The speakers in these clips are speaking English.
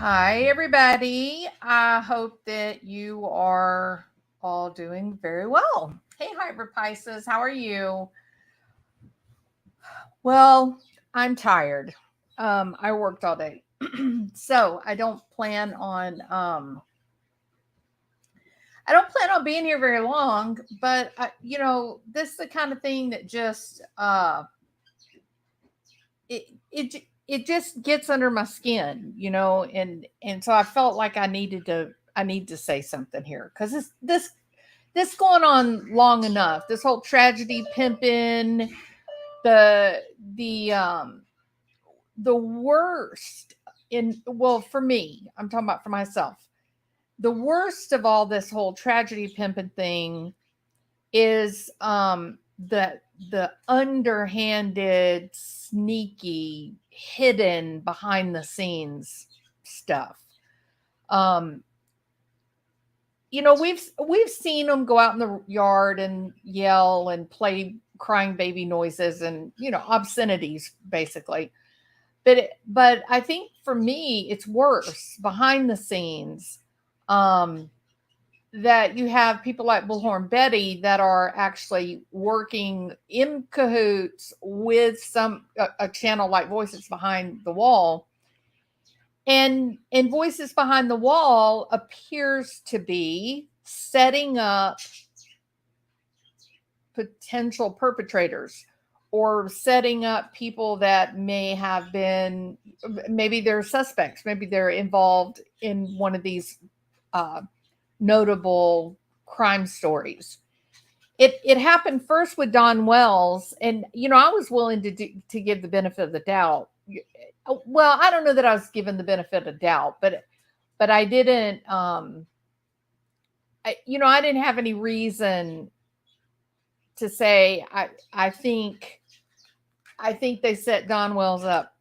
Hi, everybody. I hope that you are all doing very well. Hey, Hybrid Pisces, how are you? Well, I'm tired. I worked all day, so I don't plan on being here very long. But this is the kind of thing that just it just gets under my skin, and so I felt like I need to say something here because this going on long enough. This whole tragedy pimping, the the um the worst in well for me, I'm talking about for myself. The worst of all this whole tragedy pimping thing is the underhanded, sneaky, hidden behind the scenes stuff. Um, we've seen them go out in the yard and yell and play crying baby noises and obscenities basically. But I think for me it's worse behind the scenes. Um, that you have people like Bullhorn Betty that are actually working in cahoots with a channel like Voices Behind the Wall, and Voices Behind the Wall appears to be setting up potential perpetrators or setting up people that may have been, maybe they're suspects, maybe they're involved in one of these uh, notable crime stories. It happened first with Don Wells, and I was willing to give the benefit of the doubt. Well, I don't know that I was given the benefit of doubt, but I didn't. I didn't have any reason to say I think they set Don Wells up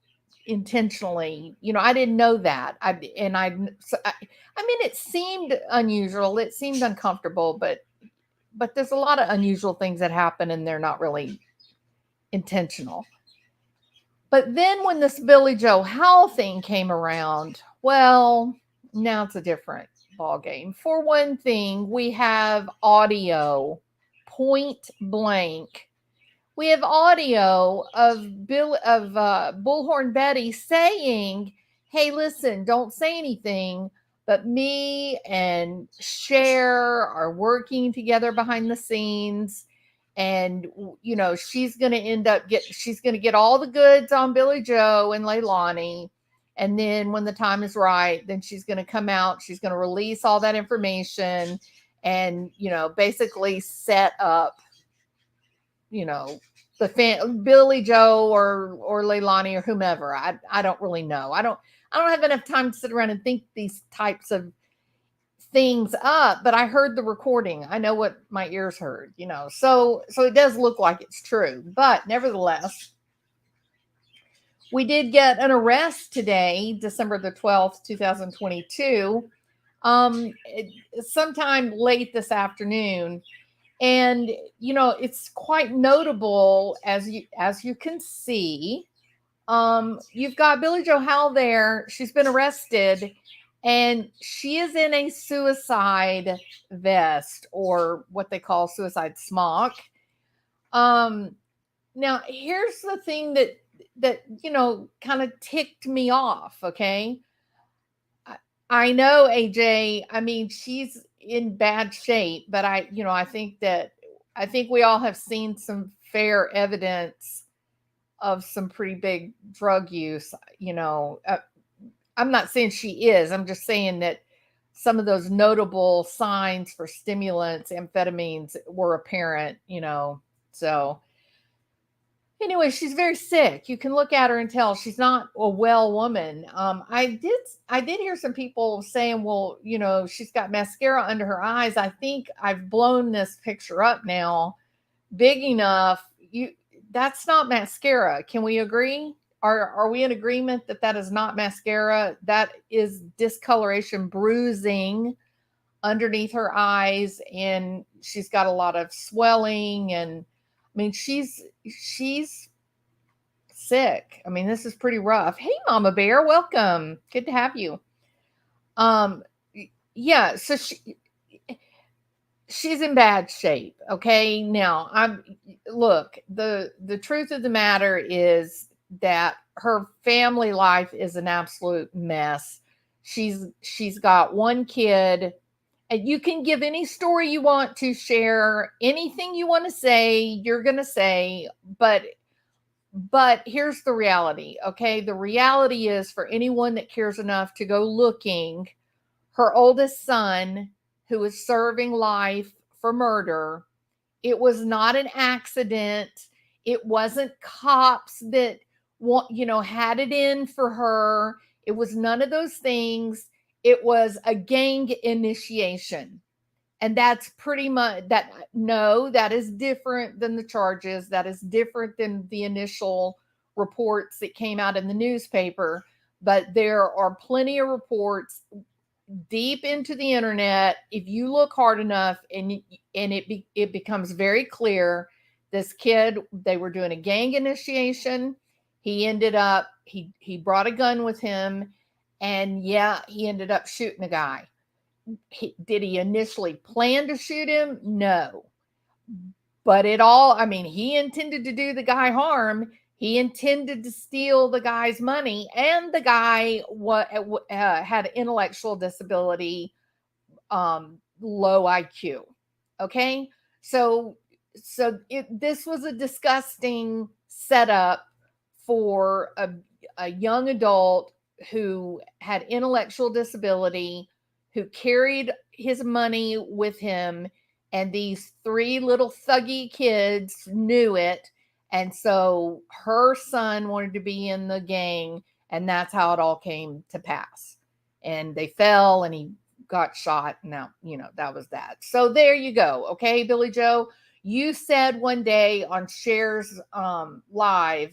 intentionally. I didn't know that. I mean, it seemed unusual. It seemed uncomfortable, but there's a lot of unusual things that happen and they're not really intentional. But then when this Billie Joe Howell thing came around, well, now it's a different ball game. For one thing, we have audio, point blank. We have audio of Bullhorn Betty saying, "Hey, listen, don't say anything." But me and Cher are working together behind the scenes, and she's gonna get all the goods on Billie Joe and Leilani, and then when the time is right, then she's gonna come out. She's gonna release all that information, and basically set up you know Billy Joe or Leilani or whomever. I don't really know. I don't have enough time to sit around and think these types of things up, but I heard the recording. I know what my ears heard, So it does look like it's true. But nevertheless, we did get an arrest today, December the 12th, 2022. Sometime late this afternoon. And it's quite notable, as you can see. You've got Billie Joe Howell there. She's been arrested, and she is in a suicide vest, or what they call suicide smock. Now here's the thing that kind of ticked me off. Okay, I know AJ. I mean, she's in bad shape, but I think we all have seen some fair evidence of some pretty big drug use. I'm not saying she is. I'm just saying that some of those notable signs for stimulants, amphetamines, were apparent. So anyway, she's very sick. You can look at her and tell she's not a well woman. I did hear some people saying, well, she's got mascara under her eyes. I think I've blown this picture up now big enough. That's not mascara. Can we agree? Are we in agreement that that is not mascara? That is discoloration, bruising underneath her eyes, and she's got a lot of swelling, and I mean she's sick. I mean, this is pretty rough. Hey, Mama Bear, welcome. Good to have you. Um, yeah, so she's in bad shape. Okay. Now look, the truth of the matter is that her family life is an absolute mess. She's got one kid, and you can give any story you want to share, anything you want to say, you're going to say, but here's the reality. Okay. The reality is, for anyone that cares enough to go looking, her oldest son, who was serving life for murder, it was not an accident. It wasn't cops that had it in for her. It was none of those things. It was a gang initiation. And that's pretty much that. No, that is different than the charges. That is different than the initial reports that came out in the newspaper. But there are plenty of reports deep into the internet. If you look hard enough, it becomes very clear, this kid, they were doing a gang initiation. He ended up, he brought a gun with him, and yeah, he ended up shooting a guy. Did he initially plan to shoot him? No. But he intended to do the guy harm. He intended to steal the guy's money, and the guy had intellectual disability, low IQ. Okay, so this was a disgusting setup for a young adult who had intellectual disability, who carried his money with him, and these three little thuggy kids knew it. And so her son wanted to be in the gang, and that's how it all came to pass. And they fell, and he got shot. Now, that was that. So there you go. Okay, Billy Joe, you said one day on Cher's live,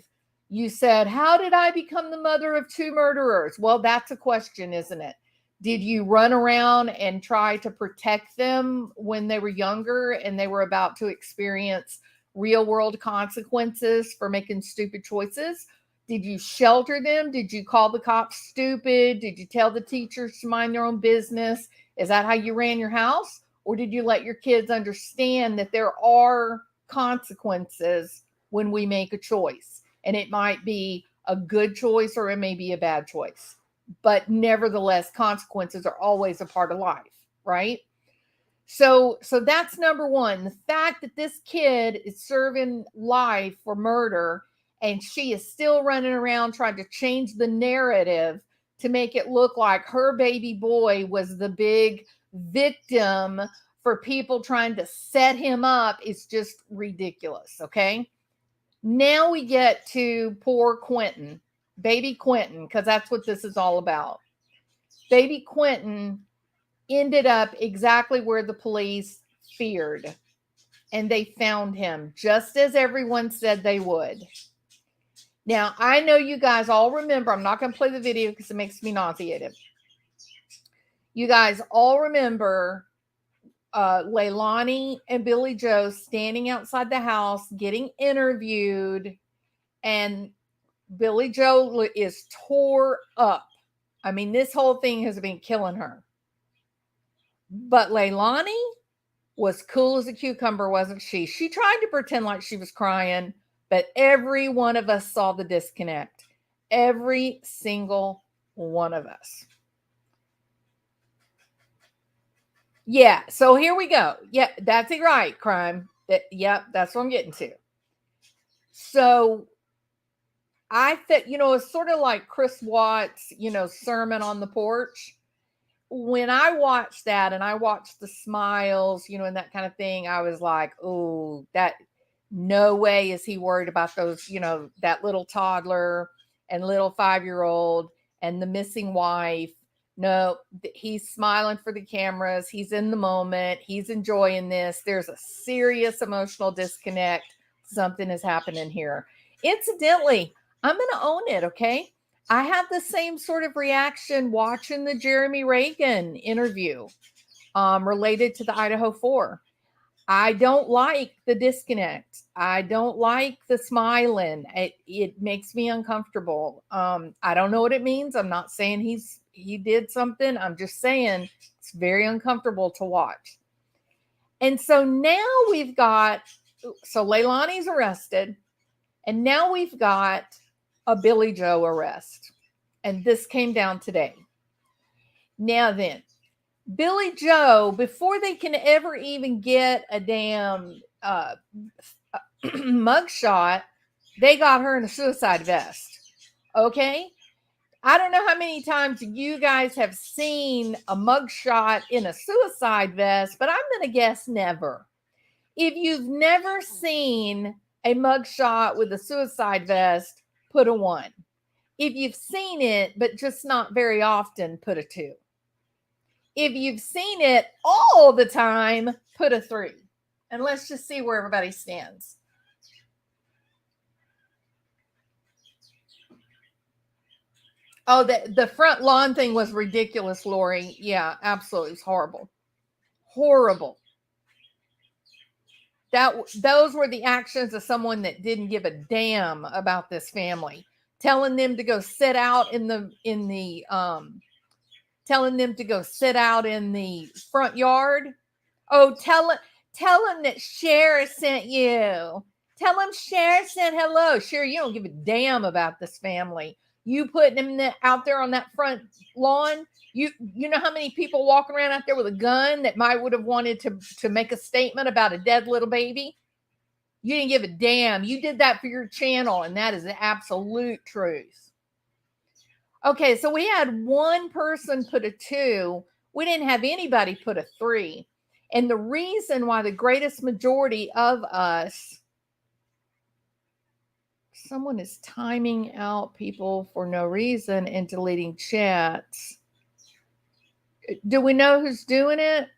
you said, how did I become the mother of two murderers? Well, that's a question, isn't it? Did you run around and try to protect them when they were younger and they were about to experience real world consequences for making stupid choices? Did you shelter them? Did you call the cops stupid? Did you tell the teachers to mind their own business? Is that how you ran your house? Or did you let your kids understand that there are consequences when we make a choice? And it might be a good choice or it may be a bad choice. But nevertheless, consequences are always a part of life, right? So that's number one. The fact that this kid is serving life for murder, and she is still running around trying to change the narrative to make it look like her baby boy was the big victim for people trying to set him up, is just ridiculous. Okay. Now we get to poor Quentin, baby Quentin, because that's what this is all about. Baby Quentin ended up exactly where the police feared, and they found him just as everyone said they would. Now, I know you guys all remember, I'm not going to play the video because it makes me nauseated. You guys all remember Leilani and Billie Joe standing outside the house getting interviewed, and Billie Joe is tore up. I mean, this whole thing has been killing her. But Leilani was cool as a cucumber, wasn't she? She tried to pretend like she was crying, but every one of us saw the disconnect. Every single one of us. Yeah, so here we go. Yeah, that's it, right, crime. Yep, that's what I'm getting to. So I think, it's sort of like Chris Watts, sermon on the porch. When I watched that and I watched the smiles, and that kind of thing, I was like, oh, that no way is he worried about those, that little toddler and little 5-year-old and the missing wife. No, he's smiling for the cameras. He's in the moment. He's enjoying this. There's a serious emotional disconnect. Something is happening here. Incidentally, I'm going to own it. Okay. I had the same sort of reaction watching the Jeremy Reagan interview related to the Idaho 4. I don't like the disconnect. I don't like the smiling. It makes me uncomfortable. I don't know what it means. I'm not saying he did something. I'm just saying it's very uncomfortable to watch. And so now we've got, so Leilani's arrested, and now we've got a Billie Joe arrest. And this came down today. Now then, Billie Joe, before they can ever even get a damn mugshot, they got her in a suicide vest. Okay? I don't know how many times you guys have seen a mugshot in a suicide vest, but I'm going to guess never. If you've never seen a mugshot with a suicide vest, put a 1. If you've seen it, but just not very often, put a 2. If you've seen it all the time, put a 3. And let's just see where everybody stands. Oh, the front lawn thing was ridiculous, Lori. Yeah, absolutely. It was horrible. Horrible. Those were the actions of someone that didn't give a damn about this family. Telling them to go sit out in the telling them to go sit out in the front yard. Oh, tell them that Cher sent you. Tell them Cher said hello. Cher, you don't give a damn about this family. You putting them out there on that front lawn. You know how many people walking around out there with a gun that might would have wanted to make a statement about a dead little baby? You didn't give a damn. You did that for your channel, and that is the absolute truth. Okay, so we had one person put a 2. We didn't have anybody put a 3. And the reason why the greatest majority of us, someone is timing out people for no reason and deleting chats. Do we know who's doing it?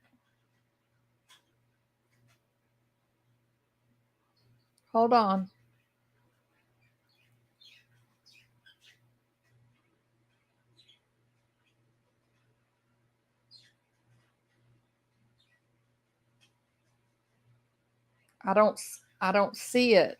Hold on. I don't see it.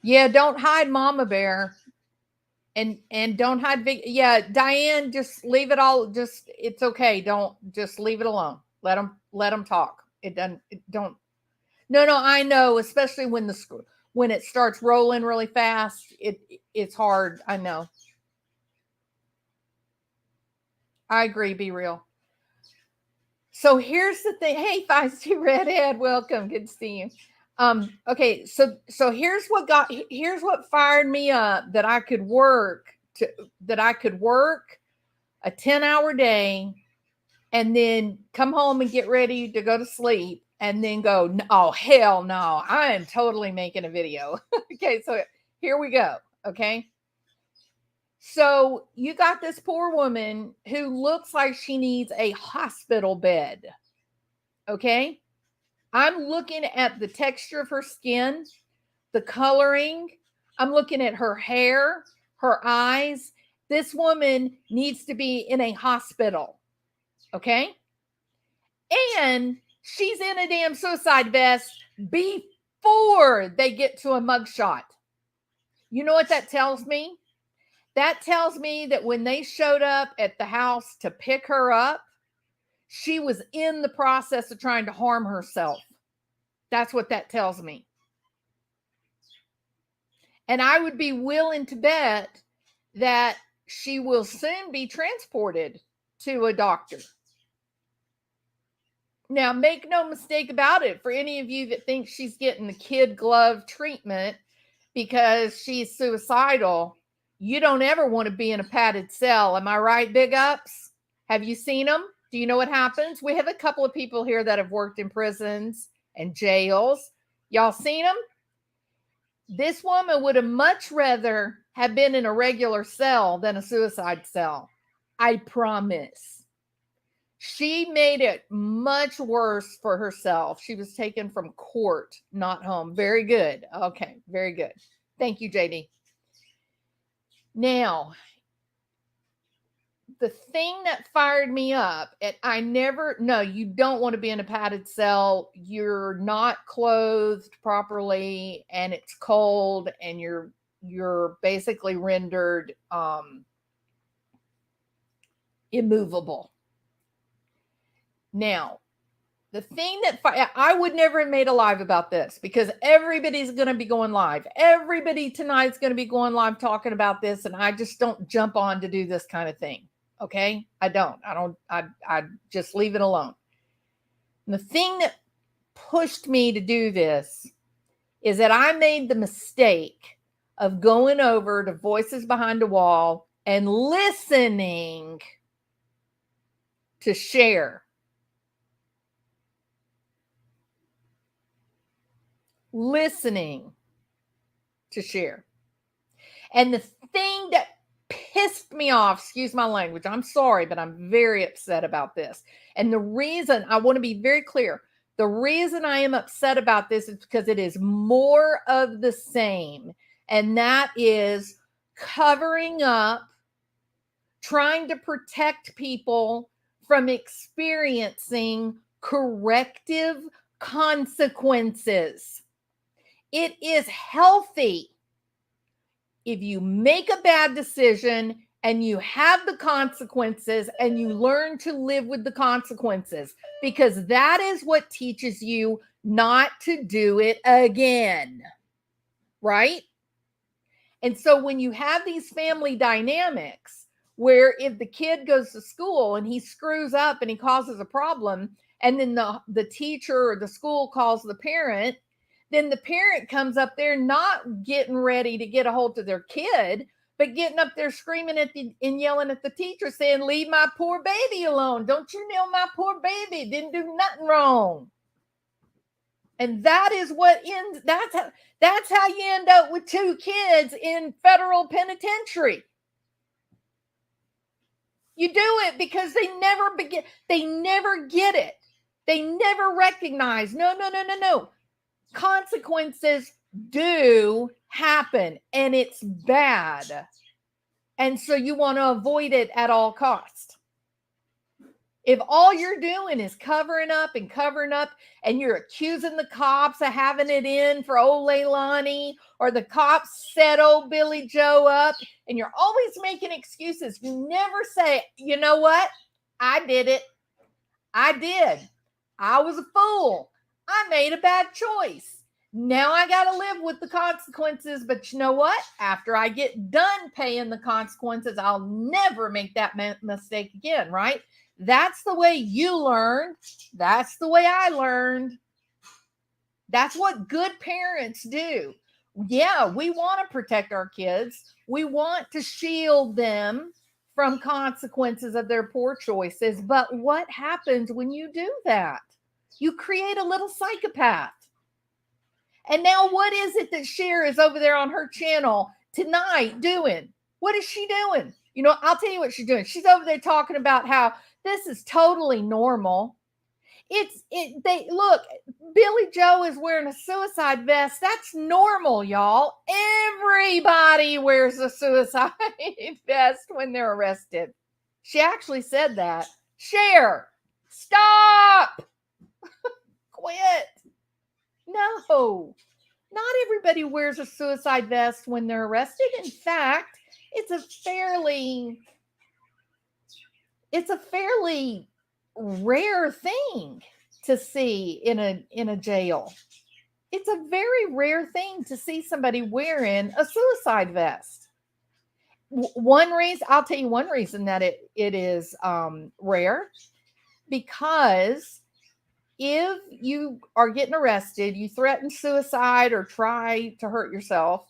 Yeah, don't hide Mama Bear. And don't hide yeah, Diane, just leave it all. Just, it's okay. Don't, just leave it alone. Let them talk. Don't. No, I know, especially when when it starts rolling really fast, it's hard. I know. I agree. Be real. So here's the thing. Hey, Feisty Redhead, welcome. Good to see you. Okay, so here's what fired me up, that I could work a 10-hour day and then come home and get ready to go to sleep and then go, oh hell no, I am totally making a video. Okay, so here we go. Okay. So you got this poor woman who looks like she needs a hospital bed. Okay. I'm looking at the texture of her skin, the coloring. I'm looking at her hair, her eyes. This woman needs to be in a hospital. Okay. And she's in a damn suicide vest before they get to a mugshot. You know what that tells me? That tells me that when they showed up at the house to pick her up, she was in the process of trying to harm herself. That's what that tells me. And I would be willing to bet that she will soon be transported to a doctor. Now, make no mistake about it, for any of you that think she's getting the kid glove treatment because she's suicidal, you don't ever want to be in a padded cell. Am I right, big ups? Have you seen them? Do you know what happens? We have a couple of people here that have worked in prisons and jails. Y'all seen them? This woman would have much rather have been in a regular cell than a suicide cell. I promise. She made it much worse for herself. She was taken from court, not home. Very good. Okay, very good. Thank you, JD. Now, the thing that fired me up, and no, you don't want to be in a padded cell. You're not clothed properly, and it's cold, and you're basically rendered immovable. Now, the thing that I would never have made a live about this, because everybody's going to be going live. Everybody tonight's going to be going live talking about this, and I just don't jump on to do this kind of thing. Okay? I just leave it alone. And the thing that pushed me to do this is that I made the mistake of going over to Voices Behind the Wall and listening to Share. Listening to Share. And the thing that pissed me off, excuse my language, I'm sorry, but I'm very upset about this. And the reason, I want to be very clear, the reason I am upset about this is because it is more of the same. And that is covering up, trying to protect people from experiencing corrective consequences. It is healthy if you make a bad decision and you have the consequences and you learn to live with the consequences, because that is what teaches you not to do it again. Right? And so when you have these family dynamics where if the kid goes to school and he screws up and he causes a problem, and then the teacher or the school calls the parent, then the parent comes up there not getting ready to get a hold of their kid, but getting up there screaming and yelling at the teacher saying, leave my poor baby alone. Don't you know my poor baby didn't do nothing wrong. And that is what ends, that's how you end up with 2 kids in federal penitentiary. You do it because they never get it. They never recognize, no. Consequences do happen, and it's bad. And so you want to avoid it at all costs. If all you're doing is covering up and you're accusing the cops of having it in for old Leilani, or the cops set old Billie Joe up, and you're always making excuses, you never say, you know what? I did it. I did. I was a fool. I made a bad choice. Now I got to live with the consequences. But you know what? After I get done paying the consequences, I'll never make that mistake again, right? That's the way you learn. That's the way I learned. That's what good parents do. Yeah, we want to protect our kids. We want to shield them from consequences of their poor choices. But what happens when you do that? You create a little psychopath. And now what is it that Cher is over there on her channel tonight doing? What is she doing? You know, I'll tell you what she's doing. She's over there talking about how this is totally normal. Look, Billie Joe is wearing a suicide vest. That's normal, y'all. Everybody wears a suicide vest when they're arrested. She actually said that. Cher, stop. Quit. No, not everybody wears a suicide vest when they're arrested. In fact, it's a fairly rare thing to see in a jail. It's a very rare thing to see somebody wearing a suicide vest. One reason, I'll tell you one reason that it is rare, because if you are getting arrested, you threaten suicide or try to hurt yourself,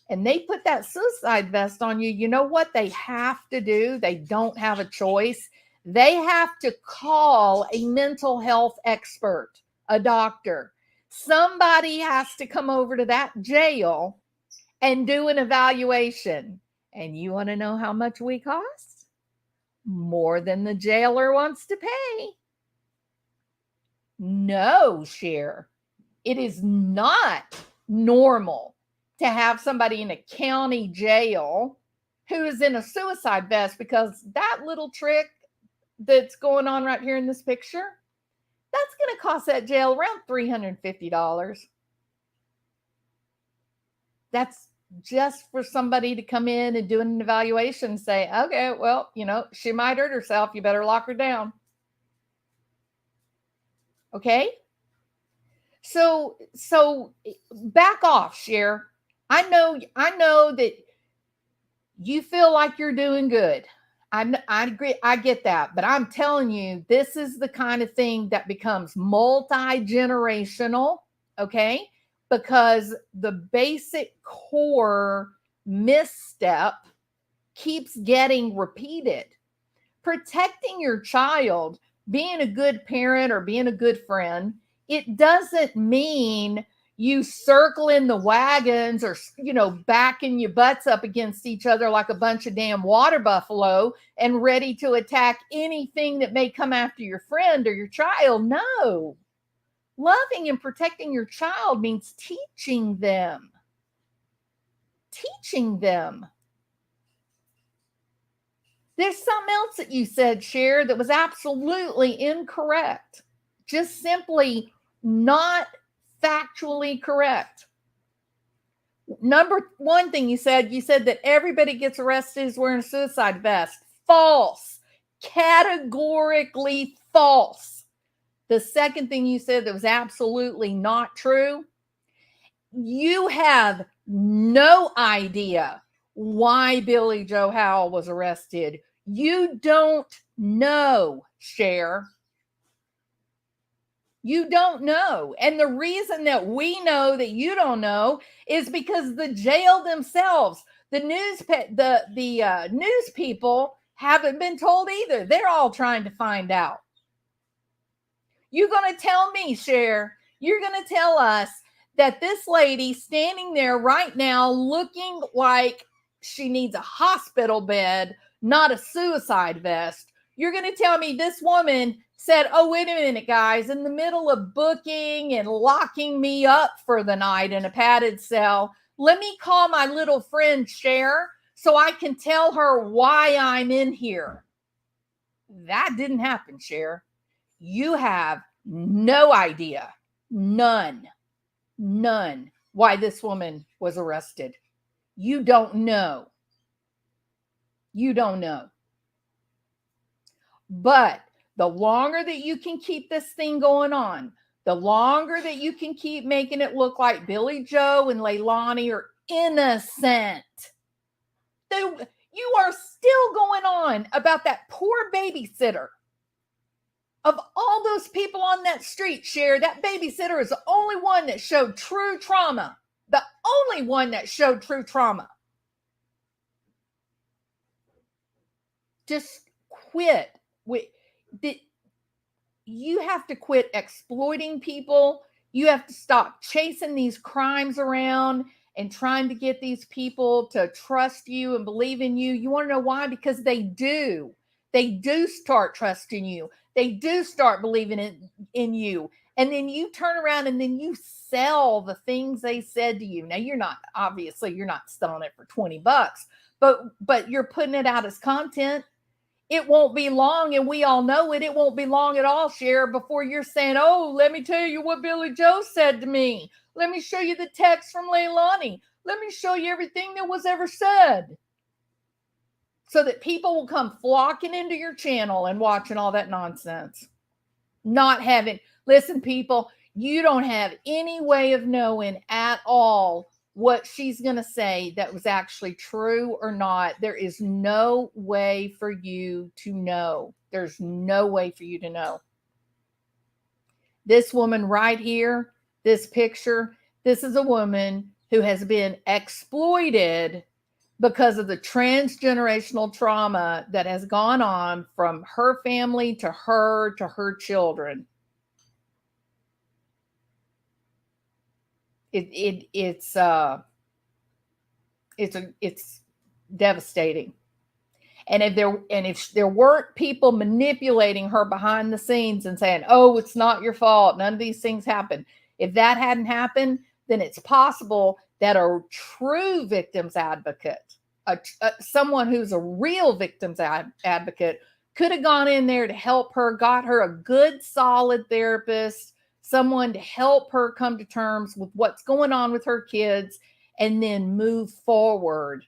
and they put that suicide vest on you, you know what they have to do? They don't have a choice. They have to call a mental health expert, a doctor. Somebody has to come over to that jail and do an evaluation. And you want to know how much we cost? More than the jailer wants to pay. No, Cher, it is not normal to have somebody in a county jail who is in a suicide vest, because that little trick that's going on right here in this picture, that's going to cost that jail around $350. That's just for somebody to come in and do an evaluation and say, okay, well, she might hurt herself. You better lock her down. Okay. So back off, Cher. I know that you feel like you're doing good. I agree. I get that. But I'm telling you, this is the kind of thing that becomes multi-generational. Okay. Because the basic core misstep keeps getting repeated. Protecting your child, being a good parent or being a good friend, it doesn't mean you circling the wagons or, backing your butts up against each other like a bunch of damn water buffalo and ready to attack anything that may come after your friend or your child. No. Loving and protecting your child means teaching them. Teaching them. There's something else that you said, Cher, that was absolutely incorrect. Just simply not factually correct. Number one thing you said that everybody gets arrested is wearing a suicide vest. False. Categorically false. The second thing you said that was absolutely not true, you have no idea why Billie Joe Howell was arrested. You don't know, Cher. You don't know. And the reason that we know that you don't know is because the jail themselves, the news people haven't been told either. They're all trying to find out. You're going to tell me, Cher, you're going to tell us that this lady standing there right now looking like she needs a hospital bed, not a suicide vest. You're going to tell me this woman said, oh, wait a minute, guys, in the middle of booking and locking me up for the night in a padded cell, let me call my little friend Cher so I can tell her why I'm in here. That didn't happen, Cher. You have no idea, none, why this woman was arrested. You don't know. You don't know. But the longer that you can keep this thing going on, the longer that you can keep making it look like Billie Joe and Leilani are innocent, you are still going on about that poor babysitter. Of all those people on that street, Cher, that babysitter is the only one that showed true trauma. The only one that showed true trauma. Just quit. You have to quit exploiting people. You have to stop chasing these crimes around and trying to get these people to trust you and believe in you. You want to know why? Because they do. They do start trusting you. They do start believing in you. And then you turn around and then you sell the things they said to you. Now, you're not selling it for $20, but you're putting it out as content. It won't be long, and we all know it. It won't be long at all, Cher, before you're saying, oh, let me tell you what Billie Joe said to me. Let me show you the text from Leilani. Let me show you everything that was ever said. So that people will come flocking into your channel and watching all that nonsense. Listen, people, you don't have any way of knowing at all what she's going to say that was actually true or not. There is no way for you to know. There's no way for you to know. This woman right here, this picture, this is a woman who has been exploited because of the transgenerational trauma that has gone on from her family to her children. It's devastating. And if there weren't people manipulating her behind the scenes and saying, oh, it's not your fault, none of these things happen. If that hadn't happened, then it's possible that a true victims advocate, someone who's a real victims advocate, could have gone in there to help her, got her a good, solid therapist, someone to help her come to terms with what's going on with her kids, and then move forward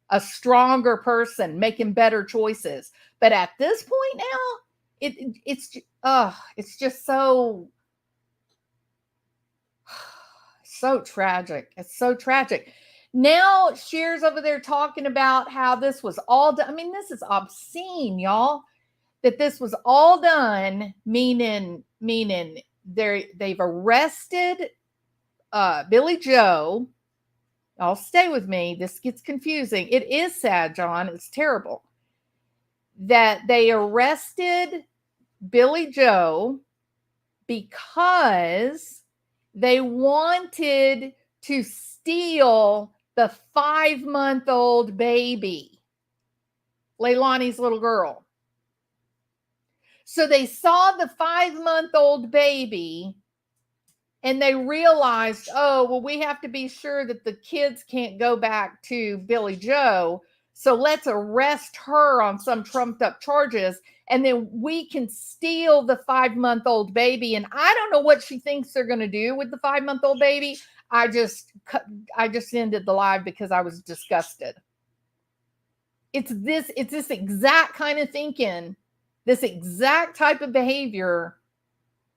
a stronger person, making better choices. But at this point now, it's just so tragic. It's so tragic. Now Cher's over there talking about how this was all done. I mean, this is obscene, y'all. That this was all done, meaning they've arrested Billie Joe. I'll stay with me. This gets confusing. It is sad, John. It's terrible that they arrested Billie Joe because they wanted to steal the 5-month-old baby, Leilani's little girl. So they saw the 5-month-old baby and they realized, oh, well, we have to be sure that the kids can't go back to Billie Joe. So let's arrest her on some trumped up charges. And then we can steal the 5-month-old baby. And I don't know what she thinks they're going to do with the 5-month-old baby. I just ended the live because I was disgusted. It's this exact kind of thinking, this exact type of behavior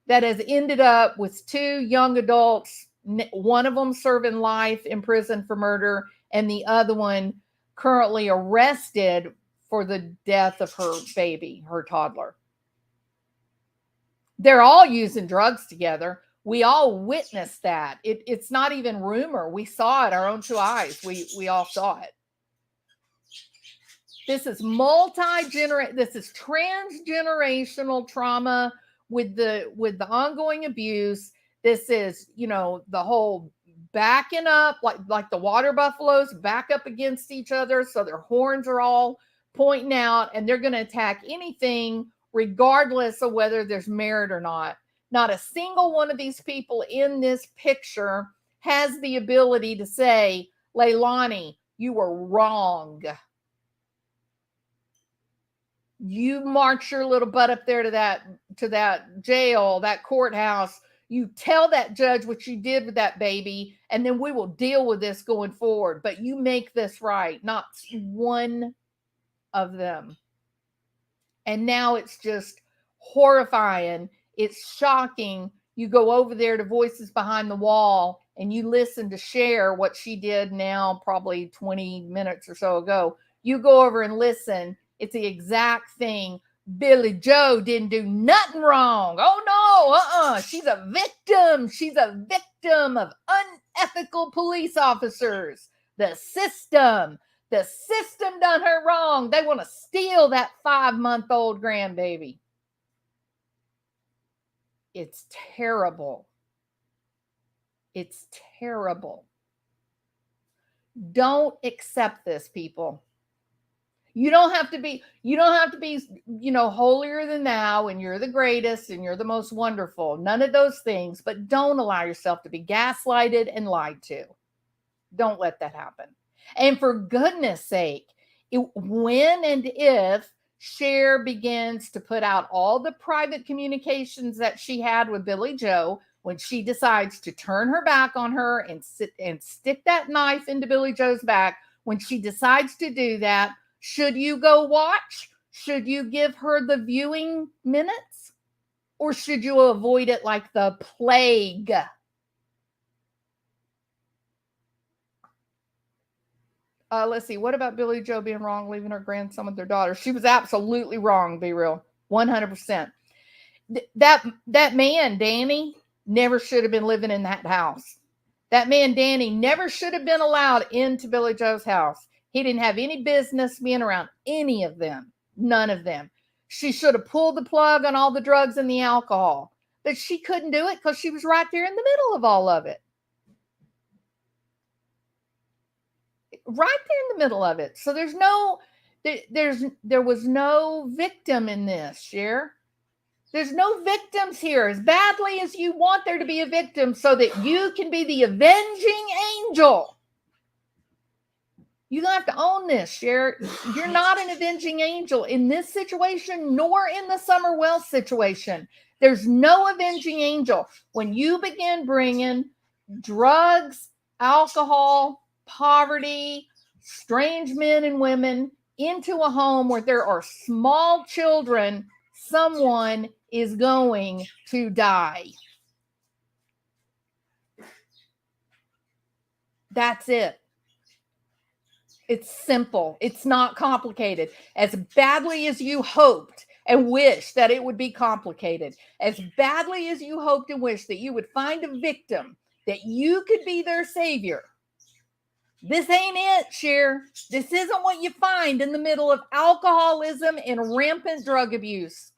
that has ended up with 2 young adults, one of them serving life in prison for murder, and the other one currently arrested for the death of her baby, her toddler. They're all using drugs together. We all witnessed that. It's not even rumor. We saw it our own 2 eyes. We all saw it. This is this is transgenerational trauma with the ongoing abuse. This is, the whole backing up, like the water buffaloes back up against each other. So their horns are all pointing out and they're going to attack anything regardless of whether there's merit or not. Not a single one of these people in this picture has the ability to say, Leilani, you were wrong. You march your little butt up there to that jail, that courthouse. You tell that judge what you did with that baby, and then we will deal with this going forward. But you make this right. Not one of them. And now it's just horrifying. It's shocking. You go over there to Voices Behind the Wall and you listen to Cher what she did now, probably 20 minutes or so ago. You go over and listen. It's the exact thing. Billie Joe didn't do nothing wrong. Oh, no, She's a victim. She's a victim of unethical police officers. The system done her wrong. They want to steal that 5-month-old grandbaby. It's terrible. It's terrible. Don't accept this, people. You don't have to be, holier than thou and you're the greatest and you're the most wonderful. None of those things, but don't allow yourself to be gaslighted and lied to. Don't let that happen. And for goodness sake, when and if Cher begins to put out all the private communications that she had with Billie Joe, when she decides to turn her back on her and stick that knife into Billie Joe's back, when she decides to do that, should you go watch? Should you give her the viewing minutes? Or should you avoid it like the plague? Let's see. What about Billie Joe being wrong, leaving her grandson with their daughter? She was absolutely wrong, be real. 100%. That man, Danny, never should have been living in that house. That man, Danny, never should have been allowed into Billie Joe's house. He didn't have any business being around any of them. None of them. She should have pulled the plug on all the drugs and the alcohol. But she couldn't do it because she was right there in the middle of all of it. Right there in the middle of it. So there was no victim in this, Cher. There's no victims here. As badly as you want there to be a victim so that you can be the avenging angel, you don't have to own this, Cher. You're not an avenging angel in this situation, nor in the Summer Wells situation. There's no avenging angel. When you begin bringing drugs, alcohol, poverty, strange men and women into a home where there are small children, someone is going to die. That's it. It's simple. It's not complicated. As badly as you hoped and wished that it would be complicated, as badly as you hoped and wished that you would find a victim, that you could be their savior, this ain't it, Cher. This isn't what you find in the middle of alcoholism and rampant drug abuse.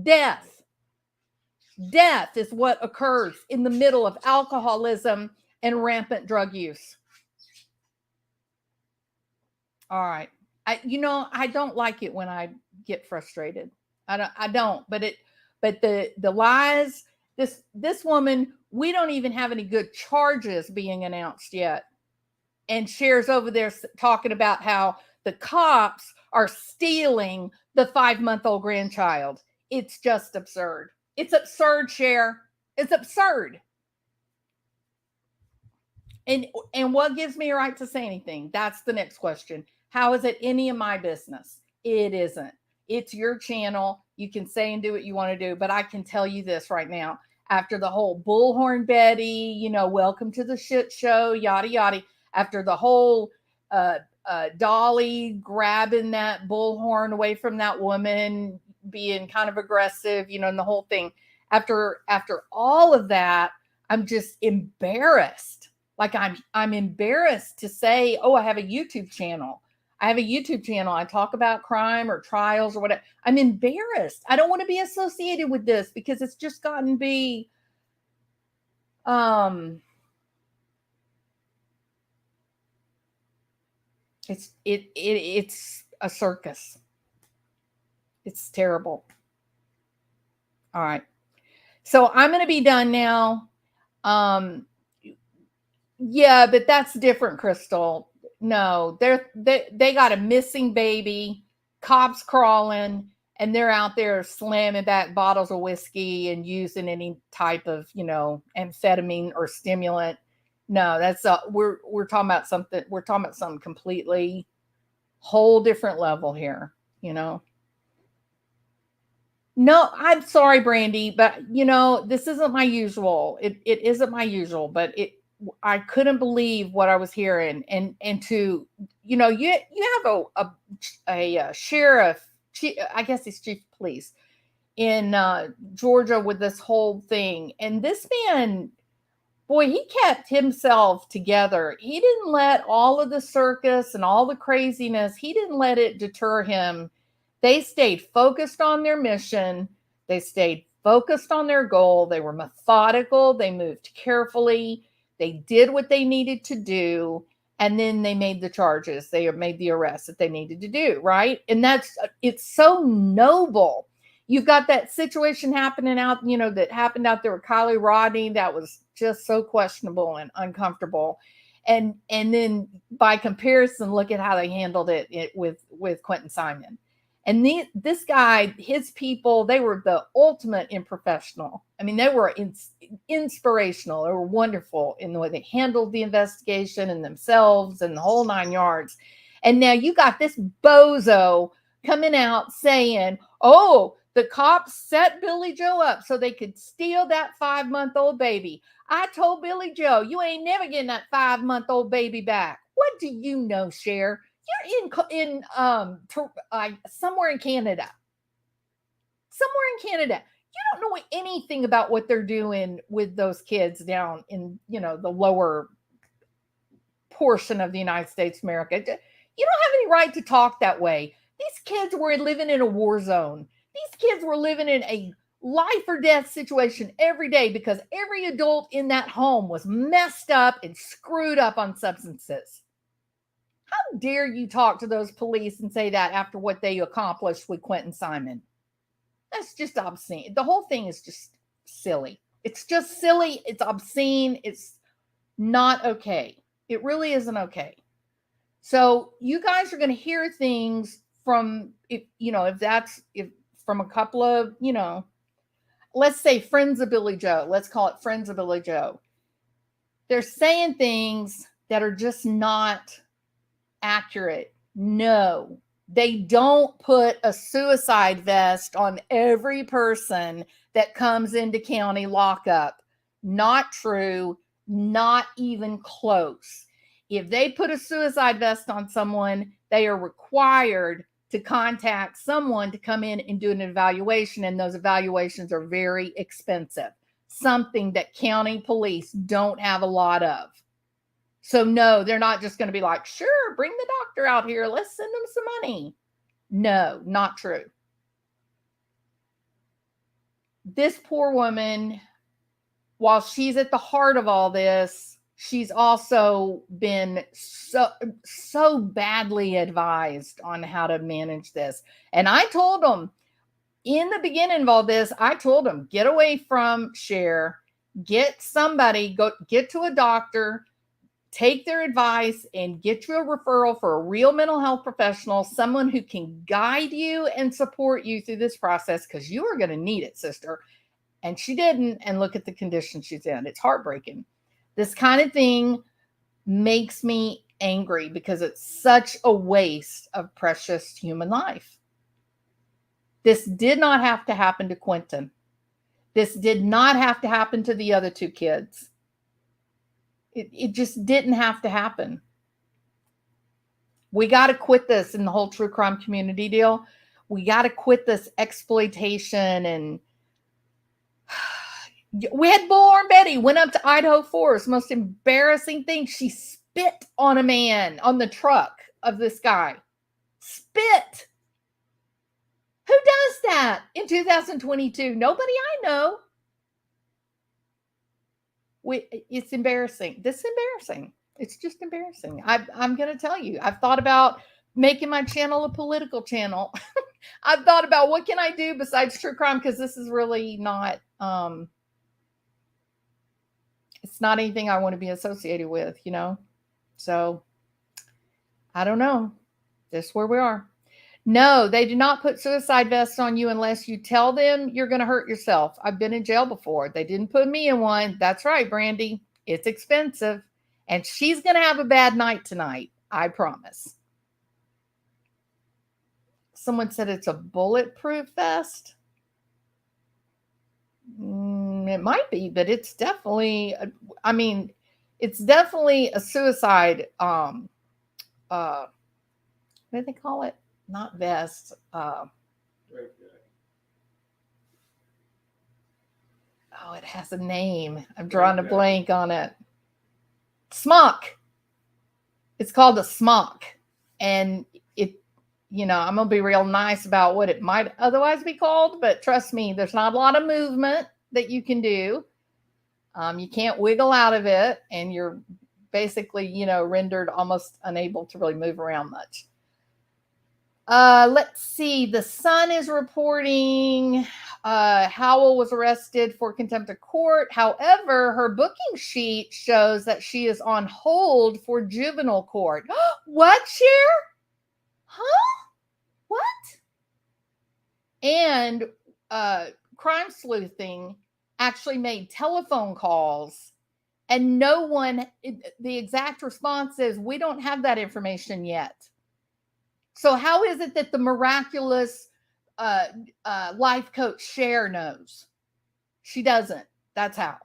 Death. Death is what occurs in the middle of alcoholism and rampant drug use. All right. I don't like it when I get frustrated. I don't, but the lies, this woman, we don't even have any good charges being announced yet. And Cher's over there talking about how the cops are stealing the 5-month-old grandchild. It's just absurd. It's absurd, Cher. It's absurd. And what gives me a right to say anything? That's the next question. How is it any of my business? It isn't. It's your channel. You can say and do what you want to do. But I can tell you this right now. After the whole Bullhorn Betty, welcome to the shit show, yada, yada. After the whole Dolly grabbing that bullhorn away from that woman, being kind of aggressive, and the whole thing. After all of that, I'm just embarrassed. Like I'm embarrassed to say, oh, I have a YouTube channel. I talk about crime or trials or whatever. I'm embarrassed. I don't want to be associated with this because it's just gotten to be, it's a circus. It's terrible. All right. So I'm going to be done now. Yeah, but that's different, Crystal. No, they got a missing baby, cops crawling, and they're out there slamming back bottles of whiskey and using any type of, amphetamine or stimulant. No, that's we're talking about something. We're talking about something completely whole different level here, No, I'm sorry, Brandy, but this isn't my usual. It isn't my usual, but I couldn't believe what I was hearing, and to you have a sheriff, I guess he's chief of police in Georgia with this whole thing, and this man, boy, he kept himself together. He didn't let all of the circus and all the craziness, he didn't let it deter him. They stayed focused on their mission. They stayed focused on their goal. They were methodical. They moved carefully. They did what they needed to do. And then they made the charges. They made the arrests that they needed to do, right? And it's so noble. You've got that situation happening out, that happened out there with Kylie Rodney. That was just so questionable and uncomfortable. And then by comparison, look at how they handled it with Quentin Simon. And this guy, his people, they were the ultimate in professional. I mean, they were inspirational. They were wonderful in the way they handled the investigation and themselves and the whole 9 yards. And now you got this bozo coming out saying, oh, the cops set Billie Joe up so they could steal that 5-month-old baby. I told Billie Joe, you ain't never getting that 5-month-old baby back. What do you know, Cher? You're in somewhere in Canada. Somewhere in Canada. You don't know anything about what they're doing with those kids down in, the lower portion of the United States of America. You don't have any right to talk that way. These kids were living in a war zone. These kids were living in a life or death situation every day because every adult in that home was messed up and screwed up on substances. How dare you talk to those police and say that after what they accomplished with Quentin Simon? That's just obscene. The whole thing is just silly. It's just silly. It's obscene. It's not okay. It really isn't okay. So you guys are going to hear things from, if from a couple of, let's say friends of Billie Joe. Let's call it friends of Billie Joe. They're saying things that are just not accurate. No, they don't put a suicide vest on every person that comes into county lockup. Not true. Not even close. If they put a suicide vest on someone, they are required to contact someone to come in and do an evaluation, and those evaluations are very expensive, something that county police don't have a lot of. So no, they're not just going to be like, sure, bring the doctor out here, let's send them some money. No, not true. This poor woman, while she's at the heart of all this, she's also been so badly advised on how to manage this. And I told them in the beginning of all this, I told them, get away from Cher, get somebody, go get to a doctor, take their advice, and get you a referral for a real mental health professional, someone who can guide you and support you through this process, because you are going to need it, sister. And she didn't. And look at the condition she's in. It's heartbreaking. This kind of thing makes me angry because it's such a waste of precious human life. This did not have to happen to Quentin. This did not have to happen to the other two kids. It just didn't have to happen. We got to quit this in the whole true crime community deal. We got to quit this exploitation. And we had Bullhorn Betty went up to Idaho Forest. Most embarrassing thing. She spit on a man on the truck of this guy. Spit. Who does that in 2022? Nobody I know. It's embarrassing. This is embarrassing. It's just embarrassing. I'm going to tell you, I've thought about making my channel a political channel. I've thought about what can I do besides true crime, because this is really not, it's not anything I want to be associated with, So I don't know. This is where we are. No, they do not put suicide vests on you unless you tell them you're going to hurt yourself. I've been in jail before. They didn't put me in one. That's right, Brandy. It's expensive. And she's going to have a bad night tonight. I promise. Someone said it's a bulletproof vest. It might be, but it's definitely, it's definitely a suicide, what do they call it? Not vest. It has a name. I'm drawing a blank on it. Smock. It's called a smock. And I'm going to be real nice about what it might otherwise be called, but trust me, there's not a lot of movement that you can do. You can't wiggle out of it, and you're basically, rendered almost unable to really move around much. Let's see. The Sun is reporting Howell was arrested for contempt of court. However, her booking sheet shows that she is on hold for juvenile court. What, Cher? Huh? What? And crime sleuthing actually made telephone calls, and no one, the exact response is, we don't have that information yet. So how is it that the miraculous life coach Cher knows? She doesn't. That's how.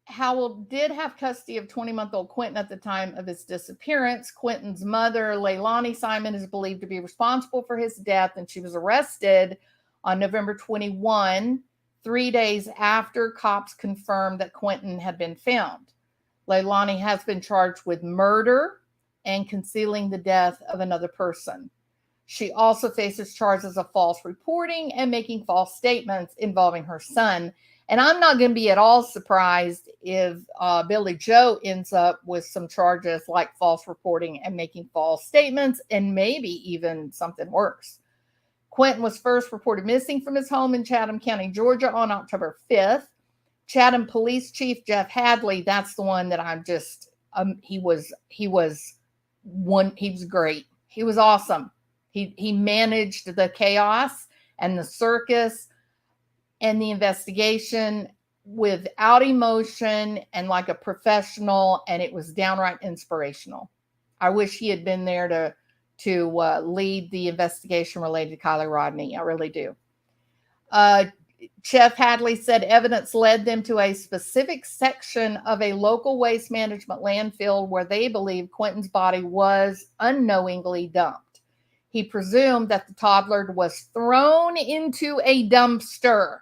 Howell did have custody of 20-month-old Quentin at the time of his disappearance. Quentin's mother, Leilani Simon, is believed to be responsible for his death, and she was arrested on November 21, 3 days after cops confirmed that Quentin had been found. Leilani has been charged with murder and concealing the death of another person. She also faces charges of false reporting and making false statements involving her son. And I'm not going to be at all surprised if Billie Joe ends up with some charges like false reporting and making false statements, and maybe even something worse. Quentin was first reported missing from his home in Chatham County, Georgia on October 5th. Chatham Police Chief Jeff Hadley, that's the one that I'm just, he was great. He was awesome. He managed the chaos and the circus and the investigation without emotion and like a professional, and it was downright inspirational. I wish he had been there to lead the investigation related to Kylie Rodney. I really do. Chef Hadley said evidence led them to a specific section of a local waste management landfill where they believed Quentin's body was unknowingly dumped. He presumed that the toddler was thrown into a dumpster.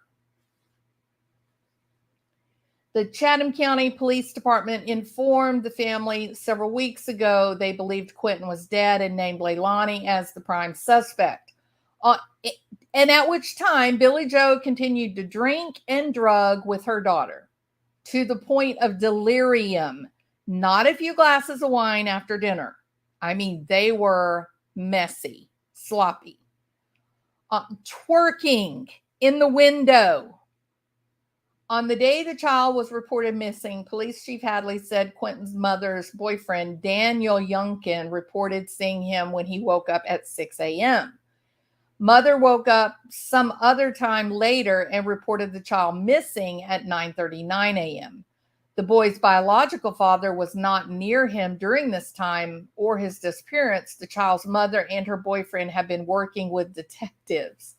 The Chatham County Police Department informed the family several weeks ago they believed Quentin was dead and named Leilani as the prime suspect. And at which time, Billie Joe continued to drink and drug with her daughter to the point of delirium. Not a few glasses of wine after dinner. I mean, they were messy, sloppy. Twerking in the window. On the day the child was reported missing, Police Chief Hadley said Quentin's mother's boyfriend, Daniel Youngkin, reported seeing him when he woke up at 6 a.m. Mother woke up some other time later and reported the child missing at 9:39 a.m. The boy's biological father was not near him during this time or his disappearance. The child's mother and her boyfriend have been working with detectives.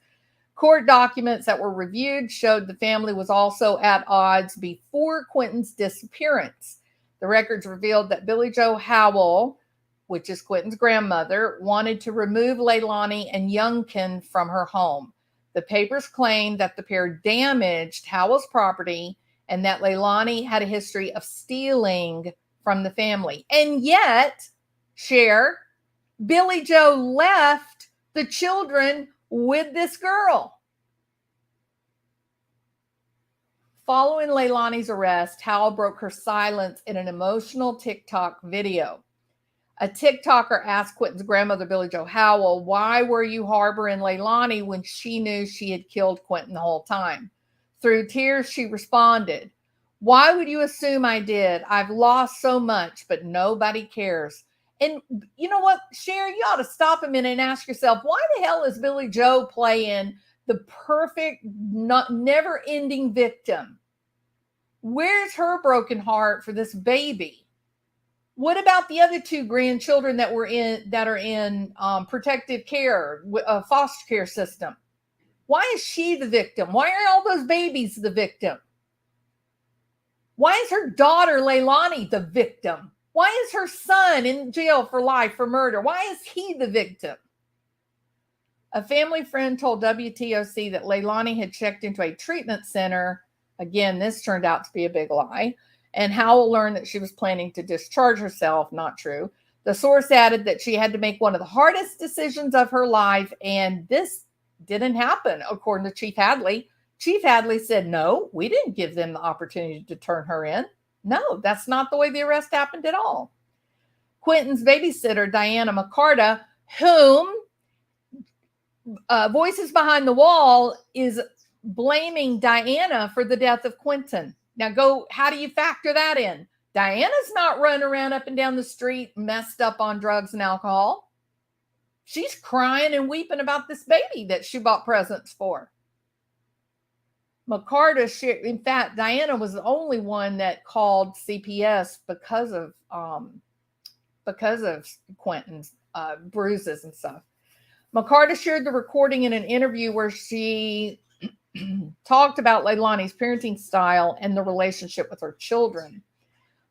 Court documents that were reviewed showed the family was also at odds before Quentin's disappearance. The records revealed that Billie Joe Howell, which is Quentin's grandmother, wanted to remove Leilani and Youngkin from her home. The papers claimed that the pair damaged Howell's property and that Leilani had a history of stealing from the family. And yet, Billie Joe left the children with this girl. Following Leilani's arrest, Howell broke her silence in an emotional TikTok video. A TikToker asked Quentin's grandmother, Billie Joe Howell, why were you harboring Leilani when she knew she had killed Quentin the whole time? Through tears, she responded, why would you assume I did? I've lost so much, but nobody cares. And you know what, Cher, you ought to stop a minute and ask yourself, why the hell is Billie Joe playing the perfect, never-ending victim? Where's her broken heart for this baby? What about the other two grandchildren that are in protective care, foster care system? Why is she the victim? Why are all those babies the victim? Why is her daughter Leilani the victim? Why is her son in jail for life for murder? Why is he the victim? A family friend told WTOC that Leilani had checked into a treatment center. Again, this turned out to be a big lie. And Howell learned that she was planning to discharge herself. Not true. The source added that she had to make one of the hardest decisions of her life, and this didn't happen, according to Chief Hadley. Chief Hadley said, no, we didn't give them the opportunity to turn her in. No, that's not the way the arrest happened at all. Quentin's babysitter, Diana McCarta, whom Voices Behind the Wall is blaming Diana for the death of Quentin. Now how do you factor that in? Diana's not running around up and down the street messed up on drugs and alcohol. She's crying and weeping about this baby that she bought presents for. McCarta shared, in fact, Diana was the only one that called CPS because of Quentin's bruises and stuff. McCarta shared the recording in an interview where she talked about Leilani's parenting style and the relationship with her children.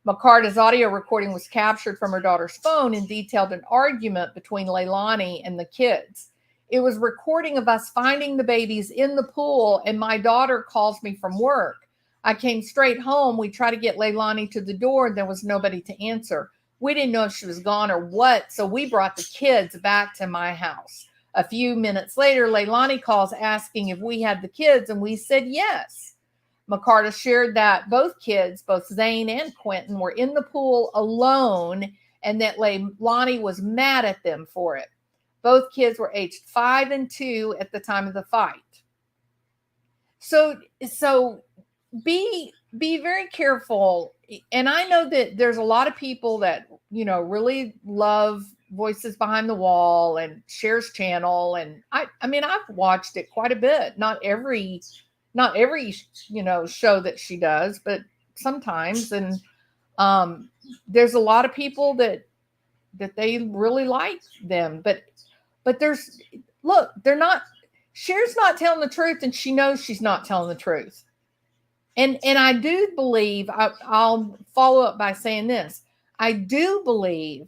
McCarta's audio recording was captured from her daughter's phone and detailed an argument between Leilani and the kids. It was recording of us finding the babies in the pool, and my daughter calls me from work. I came straight home. We tried to get Leilani to the door, and there was nobody to answer. We didn't know if she was gone or what, so we brought the kids back to my house. A few minutes later, Leilani calls asking if we had the kids, and we said yes. McCarta shared that both kids, both Zane and Quentin, were in the pool alone and that Leilani was mad at them for it. Both kids were aged 5 and 2 at the time of the fight. So be very careful. And I know that there's a lot of people that, really love Voices Behind the Wall and Cher's channel. And I mean, I've watched it quite a bit. Not every, show that she does, but sometimes. And there's a lot of people that they really like them. But they're not, Cher's not telling the truth, and she knows she's not telling the truth. And I do believe, I'll follow up by saying this. I do believe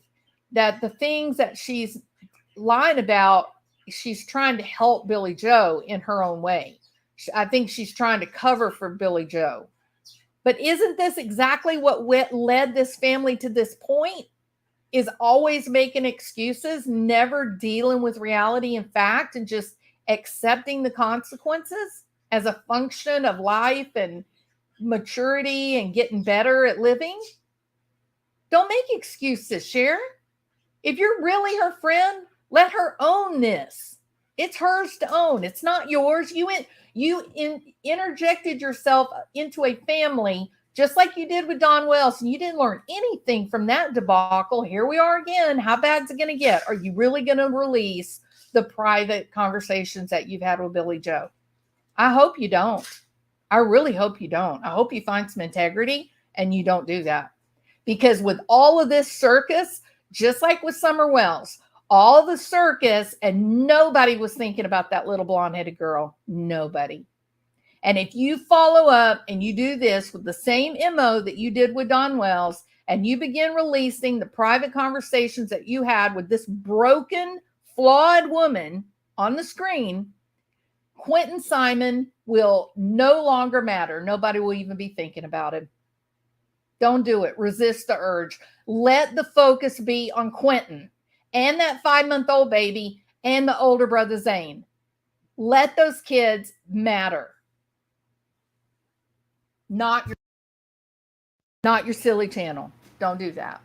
that the things that she's lying about, she's trying to help Billie Joe in her own way. I think she's trying to cover for Billie Joe. But isn't this exactly what led this family to this point? Is always making excuses, never dealing with reality and fact, and just accepting the consequences as a function of life and maturity and getting better at living. Don't make excuses, Cher. If you're really her friend, let her own this. It's hers to own. It's not yours. You interjected yourself into a family just like you did with Don Wells, and you didn't learn anything from that debacle. Here we are again. How bad's it going to get? Are you really going to release the private conversations that you've had with Billie Joe? I hope you don't. I really hope you don't. I hope you find some integrity and you don't do that. Because with all of this circus, just like with Summer Wells, all the circus, and nobody was thinking about that little blonde-headed girl. Nobody. And if you follow up and you do this with the same MO that you did with Don Wells, and you begin releasing the private conversations that you had with this broken, flawed woman on the screen, Quentin Simon will no longer matter. Nobody will even be thinking about him. Don't do it. Resist the urge. Let the focus be on Quentin and that 5-month-old baby and the older brother Zane. Let those kids matter. Not your silly channel. Don't do that.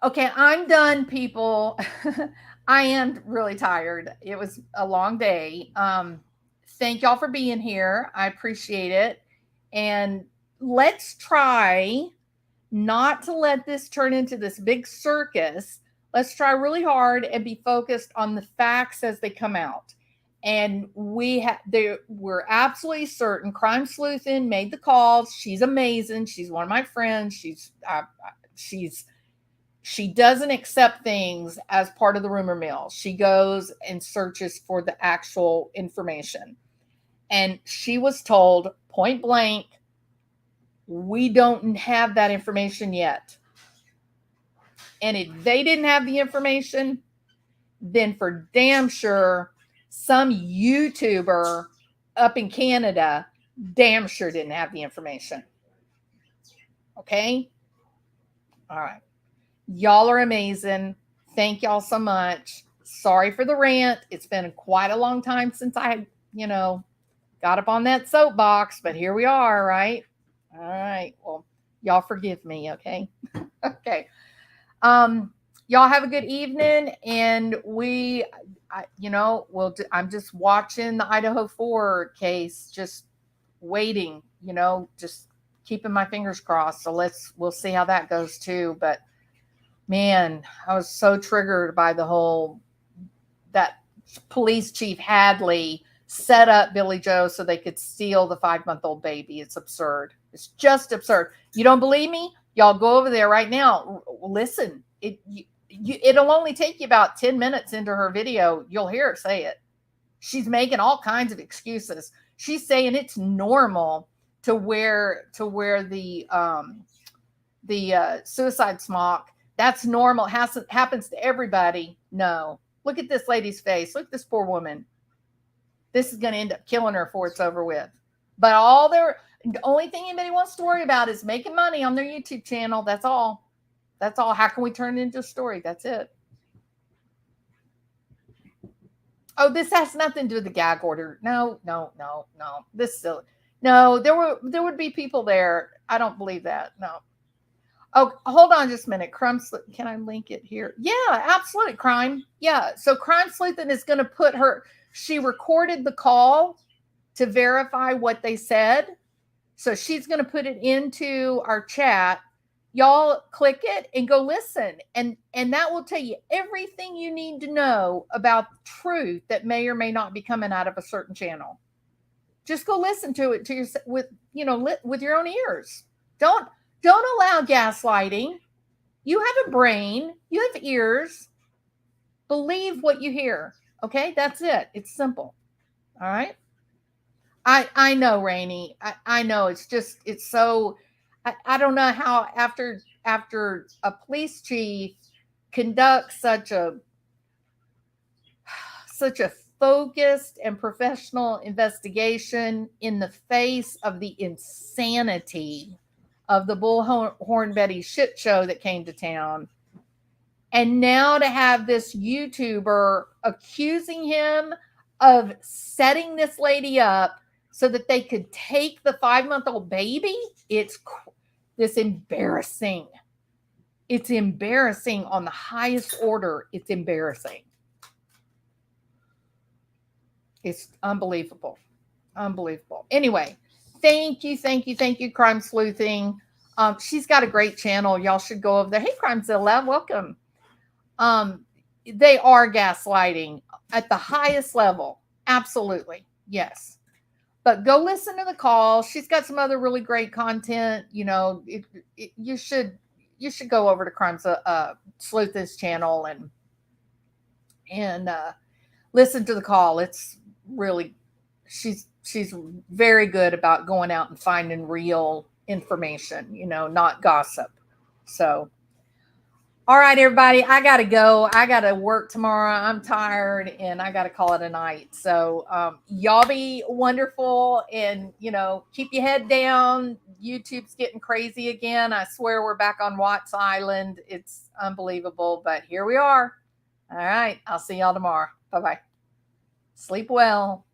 Okay, I'm done, people. I am really tired. It was a long day. Thank y'all for being here. I appreciate it. And let's try not to let this turn into this big circus. Let's try really hard and be focused on the facts as they come out. And we're absolutely certain. Crime Sleuthin made the calls. She's amazing. She's one of my friends. She doesn't accept things as part of the rumor mill. She goes and searches for the actual information. And she was told point blank, we don't have that information yet. And if they didn't have the information, then for damn sure, some YouTuber up in Canada damn sure didn't have the information. Okay? All right. Y'all are amazing. Thank y'all so much. Sorry for the rant. It's been quite a long time since I, got up on that soapbox, but here we are, right? All right. Well, y'all forgive me, okay? Okay. Y'all have a good evening, and I'm just watching the Idaho 4 case, just waiting, just keeping my fingers crossed. So we'll see how that goes too. But man, I was so triggered by that police chief Hadley set up Billie Joe so they could steal the 5-month-old baby. It's absurd. It's just absurd. You don't believe me? Y'all go over there right now. Listen, it'll only take you about 10 minutes into her video. You'll hear her say it. She's making all kinds of excuses. She's saying it's normal to wear the suicide smock. That's normal. Happens to everybody. No. Look at this lady's face. Look at this poor woman. This is going to end up killing her before it's over with. But the only thing anybody wants to worry about is making money on their YouTube channel. That's all. That's all. How can we turn it into a story? That's it. Oh, this has nothing to do with the gag order. No. This is silly. No, there would be people there. I don't believe that. No. Oh, hold on just a minute. Crime Sleuth. Can I link it here? Yeah, absolutely. Crime. Yeah. So Crime Sleuthing is going to put her, she recorded the call to verify what they said. So she's going to put it into our chat. Y'all click it and go listen. And that will tell you everything you need to know about truth that may or may not be coming out of a certain channel. Just go listen to it to your with with your own ears. Don't allow gaslighting. You have a brain, you have ears. Believe what you hear. Okay? That's it. It's simple. All right? I know, Rainey. I know it's so I don't know how after a police chief conducts such a focused and professional investigation in the face of the insanity of the Bullhorn Betty shit show that came to town. And now to have this YouTuber accusing him of setting this lady up so that they could take the 5-month-old baby, it's embarrassing. It's embarrassing on the highest order. It's embarrassing. It's unbelievable. Unbelievable. Anyway, thank you, Crime Sleuthing. She's got a great channel. Y'all should go over there. Hey, Crimezilla, welcome. They are gaslighting at the highest level. Absolutely. Yes. But go listen to the call. She's got some other really great content. You should go over to Crime Sleuth's channel and listen to the call. It's really she's very good about going out and finding real information, not gossip. So all right, everybody, I got to go. I got to work tomorrow. I'm tired and I got to call it a night. So y'all be wonderful and, keep your head down. YouTube's getting crazy again. I swear we're back on Watts Island. It's unbelievable, but here we are. All right. I'll see y'all tomorrow. Bye-bye. Sleep well.